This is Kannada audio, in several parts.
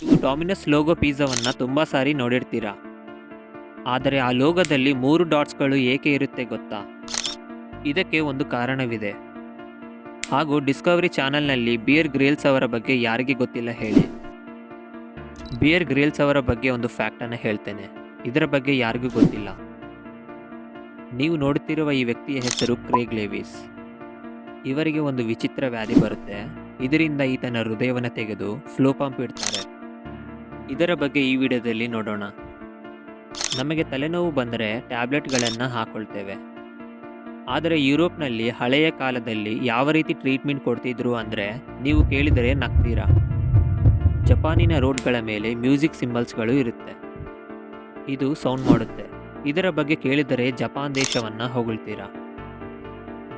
ನೀವು ಡಾಮಿನಸ್ ಲೋಗೋ ಪಿಜ್ಜಾವನ್ನು ತುಂಬ ಸಾರಿ ನೋಡಿರ್ತೀರಾ. ಆದರೆ ಆ ಲೋಗೋದಲ್ಲಿ 3 ಡಾಟ್ಸ್ಗಳು ಏಕೆ ಇರುತ್ತೆ ಗೊತ್ತಾ? ಇದಕ್ಕೆ ಒಂದು ಕಾರಣವಿದೆ. ಹಾಗೂ ಡಿಸ್ಕವರಿ ಚಾನಲ್ನಲ್ಲಿ ಬಿಯರ್ ಗ್ರಿಲ್ಸ್ ಅವರ ಬಗ್ಗೆ ಯಾರಿಗೆ ಗೊತ್ತಿಲ್ಲ ಹೇಳಿ. ಬಿಯರ್ ಗ್ರಿಲ್ಸ್ ಅವರ ಬಗ್ಗೆ ಒಂದು ಫ್ಯಾಕ್ಟನ್ನು ಹೇಳ್ತೇನೆ. ಇದರ ಬಗ್ಗೆ ಯಾರಿಗೂ ಗೊತ್ತಿಲ್ಲ. ನೀವು ನೋಡುತ್ತಿರುವ ಈ ವ್ಯಕ್ತಿಯ ಹೆಸರು ಕ್ರೇಗ್ ಲೇವಿಸ್. ಇವರಿಗೆ ಒಂದು ವಿಚಿತ್ರ ವ್ಯಾಧಿ ಬರುತ್ತೆ. ಇದರಿಂದ ಈತನ ಹೃದಯವನ್ನು ತೆಗೆದು ಫ್ಲೋ ಪಂಪ್ ಇಡ್ತಾರೆ. ಇದರ ಬಗ್ಗೆ ಈ ವಿಡಿಯೋದಲ್ಲಿ ನೋಡೋಣ. ನಮಗೆ ತಲೆನೋವು ಬಂದರೆ ಟ್ಯಾಬ್ಲೆಟ್ಗಳನ್ನು ಹಾಕೊಳ್ತೇವೆ. ಆದರೆ ಯುರೋಪ್ನಲ್ಲಿ ಹಳೆಯ ಕಾಲದಲ್ಲಿ ಯಾವ ರೀತಿ ಟ್ರೀಟ್ಮೆಂಟ್ ಕೊಡ್ತಿದ್ರು ಅಂದರೆ ನೀವು ಕೇಳಿದರೆ ನಗ್ತೀರಾ. ಜಪಾನಿನ ರೋಡ್ಗಳ ಮೇಲೆ ಮ್ಯೂಸಿಕ್ ಸಿಂಬಲ್ಸ್ಗಳು ಇರುತ್ತೆ. ಇದು ಸೌಂಡ್ ಮಾಡುತ್ತೆ. ಇದರ ಬಗ್ಗೆ ಕೇಳಿದರೆ ಜಪಾನ್ ದೇಶವನ್ನು ಹೊಗಳ್ತೀರಾ.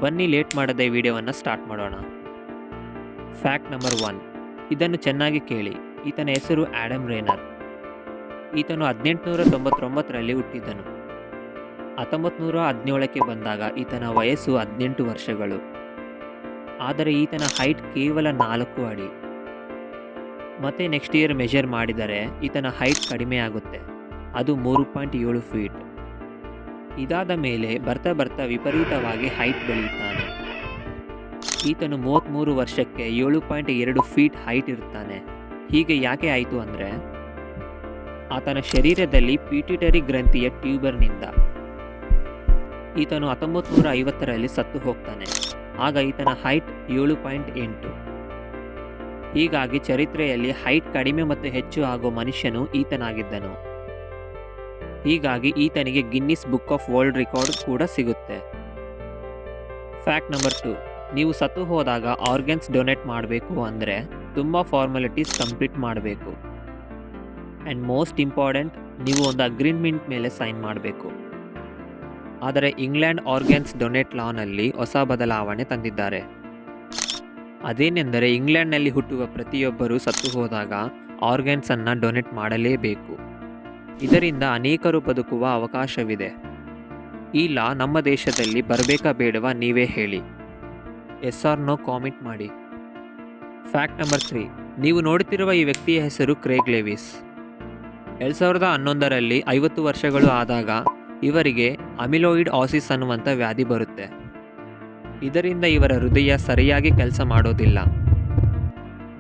ಬನ್ನಿ ಲೇಟ್ ಮಾಡದೆ ವಿಡಿಯೋವನ್ನು ಸ್ಟಾರ್ಟ್ ಮಾಡೋಣ. Fact number 1. ಇದನ್ನು ಚೆನ್ನಾಗಿ ಕೇಳಿ. ಈತನ ಹೆಸರು ಆಡಮ್ ರೇನರ್. ಈತನು 1899ರಲ್ಲಿ ಹುಟ್ಟಿದ್ದನು. 1917ಕ್ಕೆ ಬಂದಾಗ ಈತನ ವಯಸ್ಸು 18 ವರ್ಷಗಳು. ಆದರೆ ಈತನ ಹೈಟ್ ಕೇವಲ 4 ಅಡಿ. ಮತ್ತೆ ನೆಕ್ಸ್ಟ್ ಇಯರ್ ಮೆಷರ್ ಮಾಡಿದರೆ ಈತನ ಹೈಟ್ ಕಡಿಮೆ ಆಗುತ್ತೆ. ಅದು 3.7 ಫೀಟ್. ಇದಾದ ಮೇಲೆ ಬರ್ತಾ ಬರ್ತಾ ವಿಪರೀತವಾಗಿ ಹೈಟ್ ಬೆಳೆಯುತ್ತಾನೆ. ಈತನು 33 ವರ್ಷಕ್ಕೆ 7.2 ಫೀಟ್ ಹೈಟ್ ಇರ್ತಾನೆ. ಹೀಗೆ ಯಾಕೆ ಆಯಿತು ಅಂದರೆ ಆತನ ಶರೀರದಲ್ಲಿ ಪಿಟ್ಯೂಟರಿ ಗ್ರಂಥಿಯ ಟ್ಯೂಬರ್ನಿಂದ. ಈತನು 1950ರಲ್ಲಿ ಸತ್ತು ಹೋಗ್ತಾನೆ. ಆಗ ಈತನ ಹೈಟ್ 7.8. ಹೀಗಾಗಿ ಚರಿತ್ರೆಯಲ್ಲಿ ಹೈಟ್ ಕಡಿಮೆ ಮತ್ತು ಹೆಚ್ಚು ಆಗೋ ಮನುಷ್ಯನು ಈತನಾಗಿದ್ದನು. ಹೀಗಾಗಿ ಈತನಿಗೆ Guinness book of world record ಕೂಡ ಸಿಗುತ್ತೆ. Fact number 2. ನೀವು ಸತ್ತು ಹೋದಾಗ ಆರ್ಗನ್ಸ್ ಡೊನೇಟ್ ಮಾಡಬೇಕು ಅಂದರೆ ತುಂಬ ಫಾರ್ಮಾಲಿಟೀಸ್ ಕಂಪ್ಲೀಟ್ ಮಾಡಬೇಕು. ಆ್ಯಂಡ್ ಮೋಸ್ಟ್ ಇಂಪಾರ್ಟೆಂಟ್, ನೀವು ಒಂದು ಅಗ್ರಿಮೆಂಟ್ ಮೇಲೆ ಸೈನ್ ಮಾಡಬೇಕು. ಆದರೆ ಇಂಗ್ಲೆಂಡ್ ಆರ್ಗನ್ಸ್ ಡೊನೇಟ್ ಲಾನಲ್ಲಿ ಹೊಸ ಬದಲಾವಣೆ ತಂದಿದ್ದಾರೆ. ಅದೇನೆಂದರೆ ಇಂಗ್ಲೆಂಡ್ನಲ್ಲಿ ಹುಟ್ಟುವ ಪ್ರತಿಯೊಬ್ಬರೂ ಸತ್ತು ಹೋದಾಗ ಆರ್ಗನ್ಸನ್ನು ಡೊನೇಟ್ ಮಾಡಲೇಬೇಕು. ಇದರಿಂದ ಅನೇಕರು ಬದುಕುವ ಅವಕಾಶವಿದೆ. ಈ ಲಾ ನಮ್ಮ ದೇಶದಲ್ಲಿ ಬರಬೇಕಾ ಬೇಡವಾ ನೀವೇ ಹೇಳಿ. ಎಸ್ ಆರ್ ನೋ ಕಾಮೆಂಟ್ ಮಾಡಿ. Fact number 3. ನೀವು ನೋಡುತ್ತಿರುವ ಈ ವ್ಯಕ್ತಿಯ ಹೆಸರು ಕ್ರೇಗ್ ಲೇವಿಸ್. 2011ರಲ್ಲಿ 50 ವರ್ಷಗಳು ಆದಾಗ ಇವರಿಗೆ ಅಮಿಲೋಯಿಡ್ ಆಸಿಸ್ ಅನ್ನುವಂಥ ವ್ಯಾಧಿ ಬರುತ್ತೆ. ಇದರಿಂದ ಇವರ ಹೃದಯ ಸರಿಯಾಗಿ ಕೆಲಸ ಮಾಡೋದಿಲ್ಲ.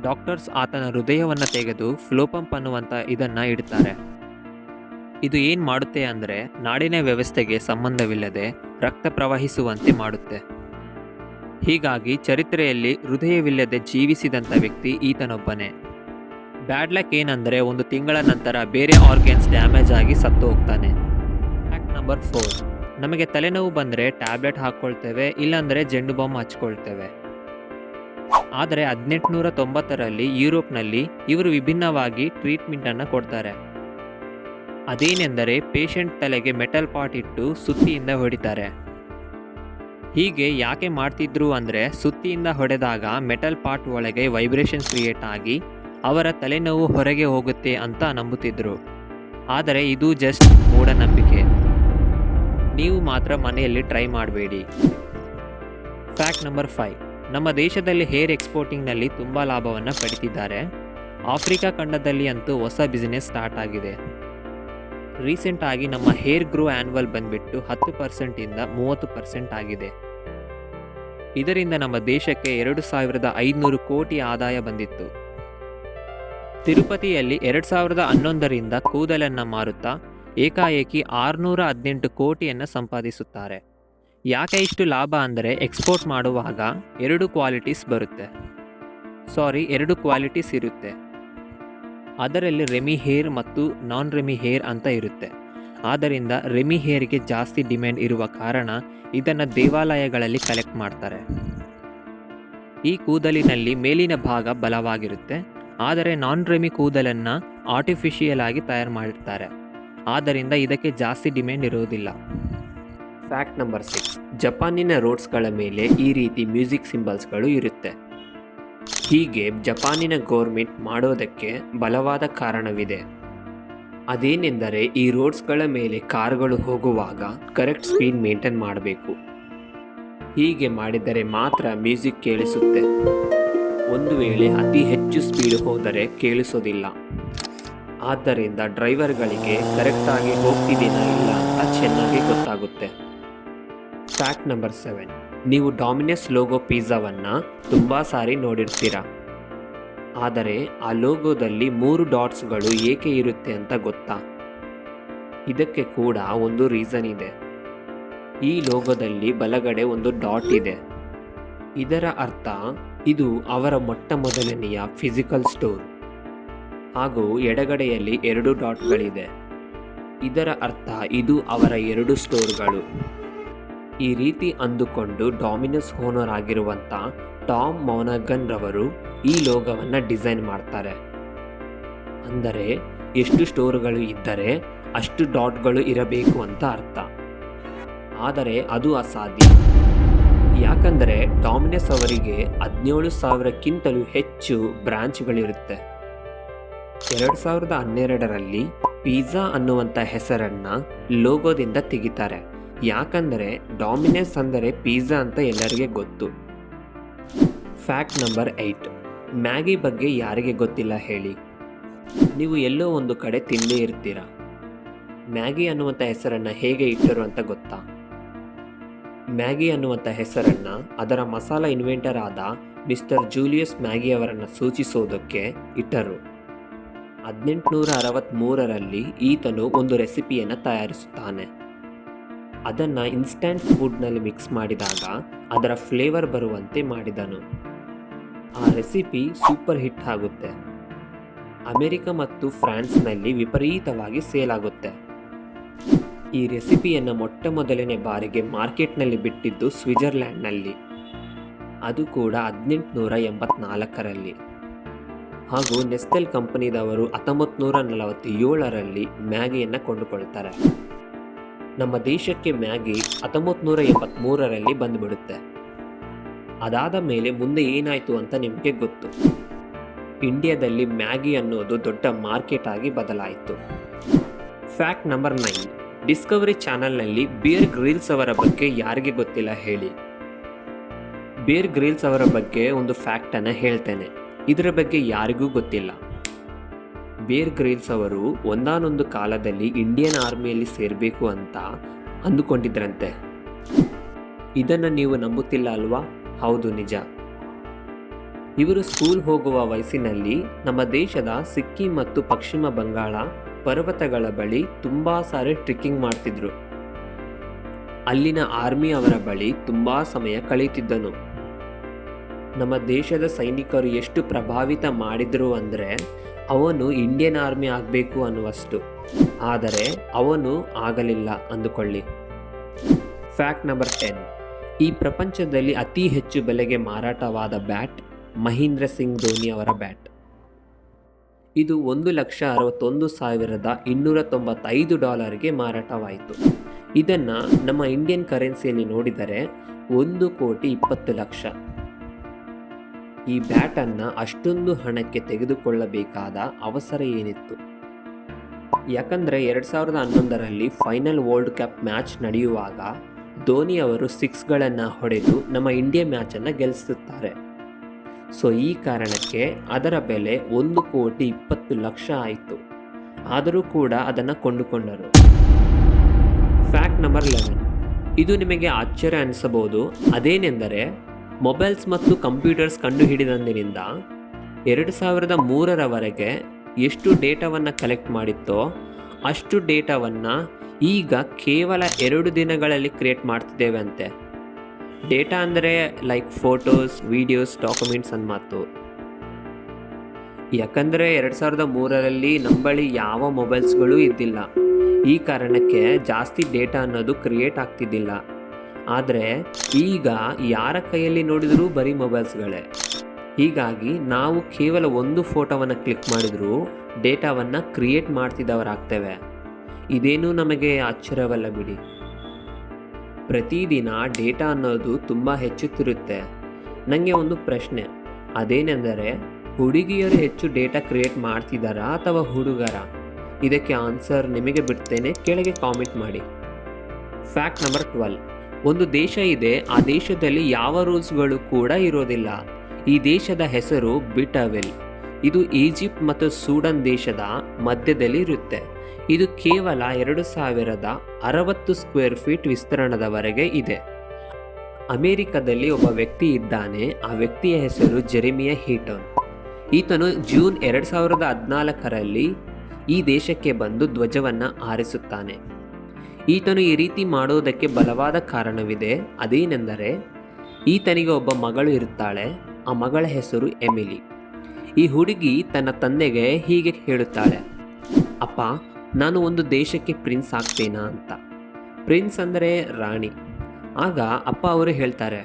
ಡಾಕ್ಟರ್ಸ್ ಆತನ ಹೃದಯವನ್ನು ತೆಗೆದು ಫ್ಲೋ ಪಂಪ್ ಅನ್ನುವಂಥ ಇದನ್ನು ಇಡ್ತಾರೆ. ಇದು ಏನು ಮಾಡುತ್ತೆ ಅಂದರೆ ನಾಡಿನ ವ್ಯವಸ್ಥೆಗೆ ಸಂಬಂಧವಿಲ್ಲದೆ ರಕ್ತ ಪ್ರವಹಿಸುವಂತೆ ಮಾಡುತ್ತೆ. ಹೀಗಾಗಿ ಚರಿತ್ರೆಯಲ್ಲಿ ಹೃದಯವಿಲ್ಲದೆ ಜೀವಿಸಿದಂಥ ವ್ಯಕ್ತಿ ಈತನೊಬ್ಬನೇ. ಬ್ಯಾಡ್ ಲಕ್ ಏನಂದರೆ 1 ತಿಂಗಳ ನಂತರ ಬೇರೆ ಆರ್ಗನ್ಸ್ ಡ್ಯಾಮೇಜ್ ಆಗಿ ಸತ್ತು ಹೋಗ್ತಾನೆ. Fact number 4. ನಮಗೆ ತಲೆನೋವು ಬಂದರೆ ಟ್ಯಾಬ್ಲೆಟ್ ಹಾಕ್ಕೊಳ್ತೇವೆ, ಇಲ್ಲಾಂದರೆ ಜೆಂಡು ಬಾಂಬ್ ಹಚ್ಕೊಳ್ತೇವೆ. ಆದರೆ 1890ರಲ್ಲಿ ಯುರೋಪ್ನಲ್ಲಿ ಇವರು ವಿಭಿನ್ನವಾಗಿ ಟ್ರೀಟ್ಮೆಂಟನ್ನು ಕೊಡ್ತಾರೆ. ಅದೇನೆಂದರೆ ಪೇಷಂಟ್ ತಲೆಗೆ ಮೆಟಲ್ ಪಾಟ್ ಇಟ್ಟು ಸುತ್ತಿಯಿಂದ ಹೊಡಿತಾರೆ. ಹೀಗೆ ಯಾಕೆ ಮಾಡ್ತಿದ್ರು ಅಂದರೆ ಸುತ್ತಿಯಿಂದ ಹೊಡೆದಾಗ ಮೆಟಲ್ ಪಾಟ್ ಒಳಗೆ ವೈಬ್ರೇಷನ್ ಕ್ರಿಯೇಟ್ ಆಗಿ ಅವರ ತಲೆನೋವು ಹೊರಗೆ ಹೋಗುತ್ತೆ ಅಂತ ನಂಬುತ್ತಿದ್ರು. ಆದರೆ ಇದು ಜಸ್ಟ್ ಮೂಢನಂಬಿಕೆ. ನೀವು ಮಾತ್ರ ಮನೆಯಲ್ಲಿ ಟ್ರೈ ಮಾಡಬೇಡಿ. Fact number 5. ನಮ್ಮ ದೇಶದಲ್ಲಿ ಹೇರ್ ಎಕ್ಸ್ಪೋರ್ಟಿಂಗ್ನಲ್ಲಿ ತುಂಬ ಲಾಭವನ್ನು ಪಡಿತಿದ್ದಾರೆ. ಆಫ್ರಿಕಾ ಖಂಡದಲ್ಲಿ ಅಂತೂ ಹೊಸ ಬಿಸ್ನೆಸ್ ಸ್ಟಾರ್ಟ್ ಆಗಿದೆ. ರೀಸೆಂಟಾಗಿ ನಮ್ಮ ಹೇರ್ ಗ್ರೋ ಆ್ಯನ್ಯುವಲ್ ಬಂದುಬಿಟ್ಟು 10%ಇಂದ 30% ಆಗಿದೆ. ಇದರಿಂದ ನಮ್ಮ ದೇಶಕ್ಕೆ 2500 ಕೋಟಿ ಆದಾಯ ಬಂದಿತ್ತು. ತಿರುಪತಿಯಲ್ಲಿ 2011ರಿಂದ ಕೂದಲನ್ನು ಮಾರುತ್ತಾ ಏಕಾಏಕಿ 618 ಕೋಟಿಯನ್ನು ಸಂಪಾದಿಸುತ್ತಾರೆ. ಯಾಕೆ ಇಷ್ಟು ಲಾಭ ಅಂದರೆ ಎಕ್ಸ್ಪೋರ್ಟ್ ಮಾಡುವಾಗ 2 ಕ್ವಾಲಿಟೀಸ್ ಇರುತ್ತೆ. ಅದರಲ್ಲಿ ರೆಮಿ ಹೇರ್ ಮತ್ತು ನಾನ್ ರೆಮಿ ಹೇರ್ ಅಂತ ಇರುತ್ತೆ. ಆದ್ದರಿಂದ ರೆಮಿ ಹೇರ್ಗೆ ಜಾಸ್ತಿ ಡಿಮ್ಯಾಂಡ್ ಇರುವ ಕಾರಣ ಇದನ್ನು ದೇವಾಲಯಗಳಲ್ಲಿ ಕಲೆಕ್ಟ್ ಮಾಡ್ತಾರೆ. ಈ ಕೂದಲಿನಲ್ಲಿ ಮೇಲಿನ ಭಾಗ ಬಲವಾಗಿರುತ್ತೆ. ಆದರೆ ನಾನ್ ರೆಮಿ ಕೂದಲನ್ನು ಆರ್ಟಿಫಿಷಿಯಲ್ ಆಗಿ ತಯಾರು ಮಾಡಿರ್ತಾರೆ. ಆದ್ದರಿಂದ ಇದಕ್ಕೆ ಜಾಸ್ತಿ ಡಿಮ್ಯಾಂಡ್ ಇರೋದಿಲ್ಲ. Fact number 6. ಜಪಾನಿನ ರೋಡ್ಸ್ಗಳ ಮೇಲೆ ಈ ರೀತಿ ಮ್ಯೂಸಿಕ್ ಸಿಂಬಲ್ಸ್ಗಳು ಇರುತ್ತೆ. ಹೀಗೆ ಜಪಾನಿನ ಗೌರ್ಮೆಂಟ್ ಮಾಡೋದಕ್ಕೆ ಬಲವಾದ ಕಾರಣವಿದೆ. ಅದೇನೆಂದರೆ ಈ ರೋಡ್ಸ್ಗಳ ಮೇಲೆ ಕಾರ್ಗಳು ಹೋಗುವಾಗ ಕರೆಕ್ಟ್ ಸ್ಪೀಡ್ ಮೇಂಟೈನ್ ಮಾಡಬೇಕು. ಹೀಗೆ ಮಾಡಿದರೆ ಮಾತ್ರ ಮ್ಯೂಸಿಕ್ ಕೇಳಿಸುತ್ತೆ. ಒಂದು ವೇಳೆ ಅತಿ ಹೆಚ್ಚು ಸ್ಪೀಡ್ ಹೋದರೆ ಕೇಳಿಸೋದಿಲ್ಲ. ಆದ್ದರಿಂದ ಡ್ರೈವರ್ಗಳಿಗೆ ಕರೆಕ್ಟಾಗಿ ಹೋಗ್ತಿದ್ದೀನಾ ಇಲ್ಲ ಅಂತ ಚೆನ್ನಾಗಿ ಗೊತ್ತಾಗುತ್ತೆ. ಫ್ಯಾಕ್ಟ್ ನಂಬರ್ 7, ನೀವು ಡಾಮಿನಸ್ ಲೋಗೋ ಪಿಜ್ಜಾವನ್ನು ತುಂಬ ಸಾರಿ ನೋಡಿರ್ತೀರ. ಆದರೆ ಆ ಲೋಗೋದಲ್ಲಿ 3 ಡಾಟ್ಸ್ಗಳು ಏಕೆ ಇರುತ್ತೆ ಅಂತ ಗೊತ್ತಾ? ಇದಕ್ಕೆ ಕೂಡ ಒಂದು ರೀಸನ್ ಇದೆ. ಈ ಲೋಗೋದಲ್ಲಿ ಬಲಗಡೆ ಒಂದು ಡಾಟ್ ಇದೆ. ಇದರ ಅರ್ಥ ಇದು ಅವರ ಮೊಟ್ಟ ಮೊದಲನೆಯ ಫಿಸಿಕಲ್ ಸ್ಟೋರ್. ಹಾಗೂ ಎಡಗಡೆಯಲ್ಲಿ 2 ಡಾಟ್ಗಳಿದೆ. ಇದರ ಅರ್ಥ ಇದು ಅವರ 2 ಸ್ಟೋರ್ಗಳು. ಈ ರೀತಿ ಅಂದುಕೊಂಡು ಡಾಮಿನಸ್ ಓನರ್ ಆಗಿರುವಂಥ ಟಾಮ್ ಮೌನಗನ್ ರವರು ಈ ಲೋಗೋವನ್ನು ಡಿಸೈನ್ ಮಾಡ್ತಾರೆ. ಅಂದರೆ ಎಷ್ಟು ಸ್ಟೋರ್ಗಳು ಇದ್ದರೆ ಅಷ್ಟು ಡಾಟ್ಗಳು ಇರಬೇಕು ಅಂತ ಅರ್ಥ. ಆದರೆ ಅದು ಅಸಾಧ್ಯ. ಯಾಕಂದರೆ ಡಾಮಿನಸ್ ಅವರಿಗೆ 17,000ಕ್ಕಿಂತಲೂ ಹೆಚ್ಚು ಬ್ರಾಂಚ್ಗಳಿರುತ್ತೆ. 2012ರಲ್ಲಿ ಪಿಜ್ಜಾ ಅನ್ನುವಂಥ ಹೆಸರನ್ನು ಲೋಗೋದಿಂದ ತೆಗಿತಾರೆ. ಯಾಕಂದರೆ ಡಾಮಿನಸ್ ಅಂದರೆ ಪಿಜ್ಜಾ ಅಂತ ಎಲ್ಲರಿಗೆ ಗೊತ್ತು. ಫ್ಯಾಕ್ಟ್ ನಂಬರ್ 8, ಮ್ಯಾಗಿ ಬಗ್ಗೆ ಯಾರಿಗೆ ಗೊತ್ತಿಲ್ಲ ಹೇಳಿ? ನೀವು ಎಲ್ಲೋ ಒಂದು ಕಡೆ ತಿಂದೇ ಇರ್ತೀರ. ಮ್ಯಾಗಿ ಅನ್ನುವಂಥ ಹೆಸರನ್ನು ಹೇಗೆ ಇಟ್ಟರು ಅಂತ ಗೊತ್ತಾ? ಮ್ಯಾಗಿ ಅನ್ನುವಂಥ ಹೆಸರನ್ನು ಅದರ ಮಸಾಲ ಇನ್ವೆಂಟರ್ ಆದ ಮಿಸ್ಟರ್ ಜೂಲಿಯಸ್ ಮ್ಯಾಗಿ ಅವರನ್ನು ಸೂಚಿಸೋದಕ್ಕೆ ಇಟ್ಟರು. 1863ರಲ್ಲಿ ಈತನು ಒಂದು ರೆಸಿಪಿಯನ್ನು ತಯಾರಿಸುತ್ತಾನೆ. ಅದನ್ನು ಇನ್ಸ್ಟಂಟ್ ಫುಡ್ನಲ್ಲಿ ಮಿಕ್ಸ್ ಮಾಡಿದಾಗ ಅದರ ಫ್ಲೇವರ್ ಬರುವಂತೆ ಮಾಡಿದನು. ಆ ರೆಸಿಪಿ ಸೂಪರ್ ಹಿಟ್ ಆಗುತ್ತೆ. ಅಮೆರಿಕ ಮತ್ತು ಫ್ರಾನ್ಸ್ನಲ್ಲಿ ವಿಪರೀತವಾಗಿ ಸೇಲ್ ಆಗುತ್ತೆ. ಈ ರೆಸಿಪಿಯನ್ನು ಮೊಟ್ಟ ಮೊದಲನೇ ಬಾರಿಗೆ ಮಾರ್ಕೆಟ್ನಲ್ಲಿ ಬಿಟ್ಟಿದ್ದು ಸ್ವಿಟ್ಜರ್ಲ್ಯಾಂಡ್ನಲ್ಲಿ. ಅದು ಕೂಡ 1884ರಲ್ಲಿ. ಹಾಗೂ ನೆಸ್ಟಲ್ ಕಂಪನಿದವರು 1947ರಲ್ಲಿ ಮ್ಯಾಗಿಯನ್ನು ಕೊಂಡುಕೊಳ್ತಾರೆ. ನಮ್ಮ ದೇಶಕ್ಕೆ ಮ್ಯಾಗಿ 1983ರಲ್ಲಿ ಬಂದುಬಿಡುತ್ತೆ. ಅದಾದ ಮೇಲೆ ಮುಂದೆ ಏನಾಯಿತು ಅಂತ ನಿಮಗೆ ಗೊತ್ತು. ಇಂಡಿಯಾದಲ್ಲಿ ಮ್ಯಾಗಿ ಅನ್ನೋದು ದೊಡ್ಡ ಮಾರ್ಕೆಟ್ ಆಗಿ ಬದಲಾಯಿತು. ಫ್ಯಾಕ್ಟ್ ನಂಬರ್ 9, ಡಿಸ್ಕವರಿ ಚಾನಲ್ನಲ್ಲಿ ಬಿಯರ್ ಗ್ರಿಲ್ಸ್ ಅವರ ಬಗ್ಗೆ ಯಾರಿಗೆ ಗೊತ್ತಿಲ್ಲ ಹೇಳಿ? ಬಿಯರ್ ಗ್ರಿಲ್ಸ್ ಅವರ ಬಗ್ಗೆ ಒಂದು ಫ್ಯಾಕ್ಟನ್ನು ಹೇಳ್ತೇನೆ. ಇದರ ಬಗ್ಗೆ ಯಾರಿಗೂ ಗೊತ್ತಿಲ್ಲ. ಬಿಯರ್ ಗ್ರಿಲ್ಸ್ ಅವರು ಒಂದಾನೊಂದು ಕಾಲದಲ್ಲಿ ಇಂಡಿಯನ್ ಆರ್ಮಿಯಲ್ಲಿ ಸೇರಬೇಕು ಅಂತ ಅಂದುಕೊಂಡಿದ್ರಂತೆ. ಇದನ್ನು ನೀವು ನಂಬುತ್ತಿಲ್ಲ ಅಲ್ವಾ? ಹೌದು, ನಿಜ. ಇವರು ಸ್ಕೂಲ್ ಹೋಗುವ ವಯಸ್ಸಿನಲ್ಲಿ ನಮ್ಮ ದೇಶದ ಸಿಕ್ಕಿಂ ಮತ್ತು ಪಶ್ಚಿಮ ಬಂಗಾಳ ಪರ್ವತಗಳ ಬಳಿ ತುಂಬ ಸಾರಿ ಟ್ರೆಕ್ಕಿಂಗ್ ಮಾಡ್ತಿದ್ರು. ಅಲ್ಲಿನ ಆರ್ಮಿ ಅವರ ಬಳಿ ತುಂಬ ಸಮಯ ಕಳೀತಿದ್ದನು. ನಮ್ಮ ದೇಶದ ಸೈನಿಕರು ಎಷ್ಟು ಪ್ರಭಾವಿತ ಮಾಡಿದ್ರು ಅಂದರೆ ಅವನು ಇಂಡಿಯನ್ ಆರ್ಮಿ ಆಗಬೇಕು ಅನ್ನುವಷ್ಟು. ಆದರೆ ಅವನು ಆಗಲಿಲ್ಲ ಅಂದುಕೊಳ್ಳಿ. ಫ್ಯಾಕ್ಟ್ ನಂಬರ್ 10, ಈ ಪ್ರಪಂಚದಲ್ಲಿ ಅತಿ ಹೆಚ್ಚು ಬೆಲೆಗೆ ಮಾರಾಟವಾದ ಬ್ಯಾಟ್ ಮಹೇಂದ್ರ ಸಿಂಗ್ ಧೋನಿ ಅವರ ಬ್ಯಾಟ್. ಇದು $1,61,295 ಮಾರಾಟವಾಯಿತು. ಇದನ್ನು ನಮ್ಮ ಇಂಡಿಯನ್ ಕರೆನ್ಸಿಯಲ್ಲಿ ನೋಡಿದರೆ 1,20,00,000. ಈ ಬ್ಯಾಟನ್ನು ಅಷ್ಟೊಂದು ಹಣಕ್ಕೆ ತೆಗೆದುಕೊಳ್ಳಬೇಕಾದ ಅವಸರ ಏನಿತ್ತು? ಯಾಕಂದರೆ 2011ರಲ್ಲಿ ಫೈನಲ್ ವರ್ಲ್ಡ್ ಕಪ್ ಮ್ಯಾಚ್ ನಡೆಯುವಾಗ ಧೋನಿ ಅವರು 6ಗಳನ್ನು ಹೊಡೆದು ನಮ್ಮ ಇಂಡಿಯಾ ಮ್ಯಾಚನ್ನು ಗೆಲ್ಲಿಸುತ್ತಾರೆ. ಸೊ ಈ ಕಾರಣಕ್ಕೆ ಅದರ ಬೆಲೆ 1,20,00,000 ಆಯಿತು. ಆದರೂ ಕೂಡ ಅದನ್ನು ಕೊಂಡುಕೊಂಡರು. ಫ್ಯಾಕ್ಟ್ ನಂಬರ್ 11, ಇದು ನಿಮಗೆ ಆಶ್ಚರ್ಯ ಅನಿಸಬಹುದು. ಅದೇನೆಂದರೆ ಮೊಬೈಲ್ಸ್ ಮತ್ತು ಕಂಪ್ಯೂಟರ್ಸ್ ಕಂಡುಹಿಡಿದಂದಿನಿಂದ 2003ರವರೆಗೆ ಎಷ್ಟು ಡೇಟಾವನ್ನು ಕಲೆಕ್ಟ್ ಮಾಡಿತ್ತೋ ಅಷ್ಟು ಡೇಟಾವನ್ನು ಈಗ ಕೇವಲ 2 ದಿನಗಳಲ್ಲಿ ಕ್ರಿಯೇಟ್ ಮಾಡ್ತಿದ್ದೇವೆ ಅಂತೆ. ಡೇಟಾ ಅಂದರೆ ಲೈಕ್ ಫೋಟೋಸ್, ವಿಡಿಯೋಸ್, ಡಾಕ್ಯುಮೆಂಟ್ಸ್ ಅನ್ನ ಮಾತು. ಯಾಕಂದರೆ 2003ರಲ್ಲಿ ನಮ್ಮ ಬಳಿ ಯಾವ ಮೊಬೈಲ್ಸ್ಗಳು ಇದ್ದಿಲ್ಲ. ಈ ಕಾರಣಕ್ಕೆ ಜಾಸ್ತಿ ಡೇಟಾ ಅನ್ನೋದು ಕ್ರಿಯೇಟ್ ಆಗ್ತಿದ್ದಿಲ್ಲ. ಆದರೆ ಈಗ ಯಾರ ಕೈಯಲ್ಲಿ ನೋಡಿದರೂ ಬರೀ ಮೊಬೈಲ್ಸ್ಗಳೇ. ಹೀಗಾಗಿ ನಾವು ಕೇವಲ ಒಂದು ಫೋಟೋವನ್ನು ಕ್ಲಿಕ್ ಮಾಡಿದರೂ ಡೇಟಾವನ್ನು ಕ್ರಿಯೇಟ್ ಮಾಡ್ತಿದ್ದವರಾಗ್ತೇವೆ. ಇದೇನೂ ನಮಗೆ ಆಶ್ಚರ್ಯವಲ್ಲ ಬಿಡಿ. ಪ್ರತಿದಿನ ಡೇಟಾ ಅನ್ನೋದು ತುಂಬ ಹೆಚ್ಚುತ್ತಿರುತ್ತೆ. ನನಗೆ ಒಂದು ಪ್ರಶ್ನೆ, ಅದೇನೆಂದರೆ ಹುಡುಗಿಯರು ಹೆಚ್ಚು ಡೇಟಾ ಕ್ರಿಯೇಟ್ ಮಾಡ್ತಿದ್ದಾರಾ ಅಥವಾ ಹುಡುಗರ? ಇದಕ್ಕೆ ಆನ್ಸರ್ ನಿಮಗೆ ಬಿಡ್ತೇನೆ, ಕೆಳಗೆ ಕಾಮೆಂಟ್ ಮಾಡಿ. ಫ್ಯಾಕ್ಟ್ ನಂಬರ್ 12, ಒಂದು ದೇಶ ಇದೆ, ಆ ದೇಶದಲ್ಲಿ ಯಾವ ರೂಲ್ಸ್ಗಳು ಕೂಡ ಇರೋದಿಲ್ಲ. ಈ ದೇಶದ ಹೆಸರು ಬಿಟವೆಲ್. ಇದು ಈಜಿಪ್ಟ್ ಮತ್ತು ಸೂಡನ್ ದೇಶದ ಮಧ್ಯದಲ್ಲಿ ಇರುತ್ತೆ. ಇದು ಕೇವಲ 2060 ಸ್ಕ್ವೇರ್ ಫೀಟ್ ವಿಸ್ತೀರ್ಣದವರೆಗೆ ಇದೆ. ಅಮೆರಿಕದಲ್ಲಿ ಒಬ್ಬ ವ್ಯಕ್ತಿ ಇದ್ದಾನೆ. ಆ ವ್ಯಕ್ತಿಯ ಹೆಸರು ಜೆರೆಮಿಯಾ ಹೀಟನ್. ಈತನು ಜೂನ್ 2014ರಲ್ಲಿ ಈ ದೇಶಕ್ಕೆ ಬಂದು ಧ್ವಜವನ್ನು ಹಾರಿಸುತ್ತಾನೆ. ಈತನು ಈ ರೀತಿ ಮಾಡೋದಕ್ಕೆ ಬಲವಾದ ಕಾರಣವಿದೆ. ಅದೇನೆಂದರೆ, ಈತನಿಗೆ ಒಬ್ಬ ಮಗಳು ಇರುತ್ತಾಳೆ. ಆ ಮಗಳ ಹೆಸರು ಎಮಿಲಿ. ಈ ಹುಡುಗಿ ತನ್ನ ತಂದೆಗೆ ಹೀಗೆ ಹೇಳುತ್ತಾಳೆ, ಅಪ್ಪ, ನಾನು ಒಂದು ದೇಶಕ್ಕೆ ಪ್ರಿನ್ಸ್ ಆಗ್ತೇನಾ ಅಂತ. ಪ್ರಿನ್ಸ್ ಅಂದರೆ ರಾಣಿ. ಆಗ ಅಪ್ಪ ಅವರು ಹೇಳ್ತಾರೆ,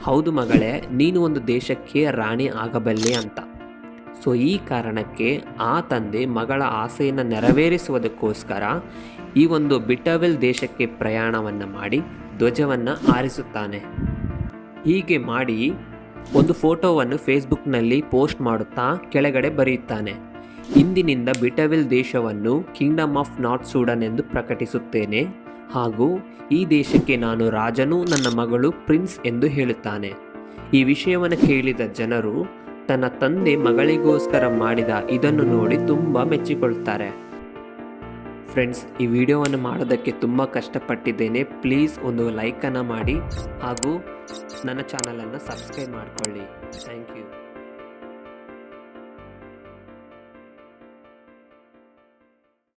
ಹೌದು ಮಗಳೇ, ನೀನು ಒಂದು ದೇಶಕ್ಕೆ ರಾಣಿ ಆಗಬಲ್ಲೆ ಅಂತ. ಸೊ ಈ ಕಾರಣಕ್ಕೆ ಆ ತಂದೆ ಮಗಳ ಆಸೆಯನ್ನು ನೆರವೇರಿಸುವುದಕ್ಕೋಸ್ಕರ ಈ ಒಂದು ಬಿಟವೆಲ್ ದೇಶಕ್ಕೆ ಪ್ರಯಾಣವನ್ನು ಮಾಡಿ ಧ್ವಜವನ್ನು ಹಾರಿಸುತ್ತಾನೆ. ಹೀಗೆ ಮಾಡಿ ಒಂದು ಫೋಟೋವನ್ನು ಫೇಸ್ಬುಕ್ನಲ್ಲಿ ಪೋಸ್ಟ್ ಮಾಡುತ್ತಾ ಕೆಳಗಡೆ ಬರೆಯುತ್ತಾನೆ, ಇಂದಿನಿಂದ ಬಿಟವೆಲ್ ದೇಶವನ್ನು ಕಿಂಗ್ಡಮ್ ಆಫ್ ನಾರ್ತ್ ಸೂಡನ್ ಎಂದು ಪ್ರಕಟಿಸುತ್ತೇನೆ, ಹಾಗೂ ಈ ದೇಶಕ್ಕೆ ನಾನು ರಾಜನು, ನನ್ನ ಮಗಳು ಪ್ರಿನ್ಸ್ ಎಂದು ಹೇಳುತ್ತಾನೆ. ಈ ವಿಷಯವನ್ನು ಕೇಳಿದ ಜನರು ತನ್ನ ತಂದೆ ಮಗಳಿಗೋಸ್ಕರ ಮಾಡಿದ ಇದನ್ನು ನೋಡಿ ತುಂಬ ಮೆಚ್ಚಿಕೊಳ್ತಾರೆ. ಫ್ರೆಂಡ್ಸ್, ಈ ವಿಡಿಯೋವನ್ನು ಮಾಡೋದಕ್ಕೆ ತುಂಬ ಕಷ್ಟಪಟ್ಟಿದ್ದೇನೆ. ಪ್ಲೀಸ್ ಒಂದು ಲೈಕನ್ನು ಮಾಡಿ ಹಾಗೂ ನನ್ನ ಚಾನಲನ್ನು ಸಬ್ಸ್ಕ್ರೈಬ್ ಮಾಡಿಕೊಳ್ಳಿ. Thank you.